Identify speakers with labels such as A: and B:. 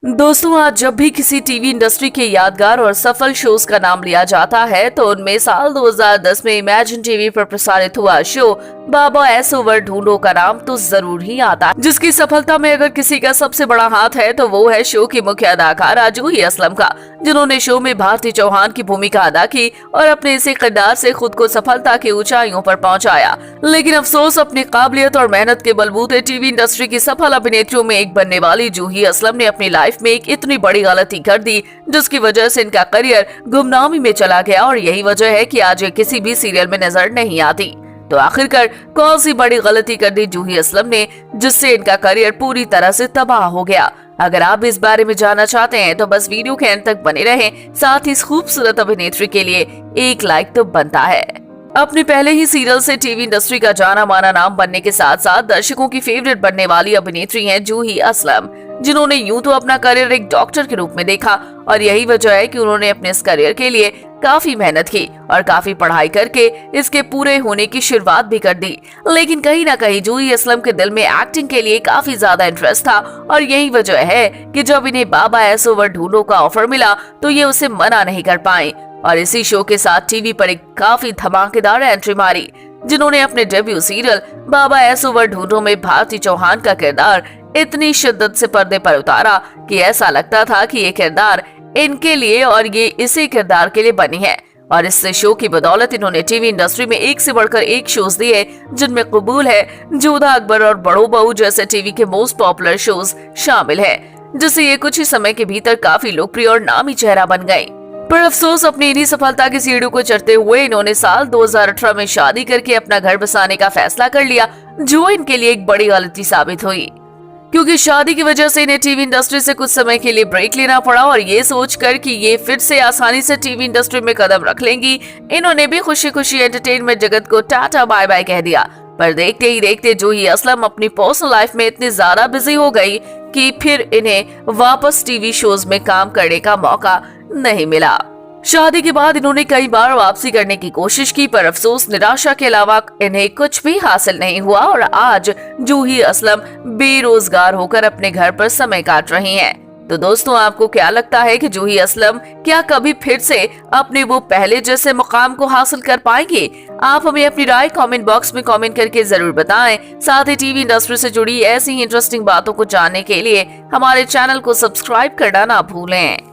A: दोस्तों, आज जब भी किसी टीवी इंडस्ट्री के यादगार और सफल शोज का नाम लिया जाता है तो उनमें साल 2010 में इमेजिन टीवी पर प्रसारित हुआ शो बाबा एस ओवर ढूंढो का नाम तो जरूर ही आता है। जिसकी सफलता में अगर किसी का सबसे बड़ा हाथ है तो वो है शो की मुख्य अदाकारा जूही असलम का, जिन्होंने शो में भारती चौहान की भूमिका अदा की और अपने इसी किरदार से खुद को सफलता की ऊंचाइयों पर पहुंचाया। लेकिन अफसोस, अपनी काबिलियत और मेहनत के बलबूते टीवी इंडस्ट्री की सफल अभिनेत्रियों में एक बनने वाली जूही असलम ने अपनी लाइफ में एक इतनी बड़ी गलती कर दी जिसकी वजह से इनका करियर गुमनामी में चला गया और यही वजह है कि आज ये किसी भी सीरियल में नजर नहीं आती। तो आखिरकार कौन सी बड़ी गलती कर दी जूही असलम ने जिससे इनका करियर पूरी तरह से तबाह हो गया? अगर आप इस बारे में जानना चाहते हैं तो बस वीडियो के अंत तक बने रहें। साथ ही इस खूबसूरत अभिनेत्री के लिए एक लाइक तो बनता है। अपने पहले ही सीरियल से टीवी इंडस्ट्री का जाना माना नाम बनने के साथ साथ दर्शकों की फेवरेट बनने वाली अभिनेत्री हैं जूही असलम, जिन्होंने यूं तो अपना करियर एक डॉक्टर के रूप में देखा और यही वजह है कि उन्होंने अपने इस करियर के लिए काफी मेहनत की और काफी पढ़ाई करके इसके पूरे होने की शुरुआत भी कर दी। लेकिन कहीं ना कहीं जूही असलम के दिल में एक्टिंग के लिए काफी ज्यादा इंटरेस्ट था और यही वजह है कि जब इन्हें बाबा एस ओवर ढूंढो का ऑफर मिला तो ये उसे मना नहीं कर पाए और इसी शो के साथ टीवी पर एक काफी धमाकेदार एंट्री मारी, जिन्होंने अपने डेब्यू सीरियल बाबा एस ओवर ढूंढो में भारती चौहान का किरदार इतनी शिद्दत से पर्दे पर उतारा कि ऐसा लगता था कि ये किरदार इनके लिए और ये इसी किरदार के लिए बनी है। और इससे शो की बदौलत इन्होंने टीवी इंडस्ट्री में एक से बढ़कर एक शोज दिए, जिनमें कबूल है, जोधा अकबर और बड़ो बहू जैसे टीवी के मोस्ट पॉपुलर शोज शामिल है, जिससे ये कुछ ही समय के भीतर काफी लोकप्रिय और नामी चेहरा बन गए। पर अफसोस, अपनी इन्हीं सफलता की सीढ़ियों को चढ़ते हुए इन्होंने साल 2018 में शादी करके अपना घर बसाने का फैसला कर लिया, जो इनके लिए एक बड़ी गलती साबित हुई, क्योंकि शादी की वजह से इन्हें टीवी इंडस्ट्री से कुछ समय के लिए ब्रेक लेना पड़ा और ये सोचकर कि ये फिर से आसानी से टीवी इंडस्ट्री में कदम रख लेंगी, इन्होंने भी खुशी खुशी एंटरटेनमेंट जगत को टाटा बाय बाय कह दिया। पर देखते ही देखते जूही असलम अपनी पर्सनल लाइफ में इतनी ज्यादा बिजी हो गई कि फिर इन्हें वापस टीवी शोज में काम करने का मौका नहीं मिला। शादी के बाद इन्होंने कई बार वापसी करने की कोशिश की, पर अफसोस, निराशा के अलावा इन्हें कुछ भी हासिल नहीं हुआ और आज जूही असलम बेरोजगार होकर अपने घर पर समय काट रही हैं। तो दोस्तों, आपको क्या लगता है कि जूही असलम क्या कभी फिर से अपने वो पहले जैसे मुकाम को हासिल कर पाएंगे? आप हमें अपनी राय कमेंट बॉक्स में कमेंट करके जरूर बताएं। साथ ही टीवी इंडस्ट्री से जुड़ी ऐसी ही इंटरेस्टिंग बातों को जानने के लिए हमारे चैनल को सब्सक्राइब करना ना भूलें।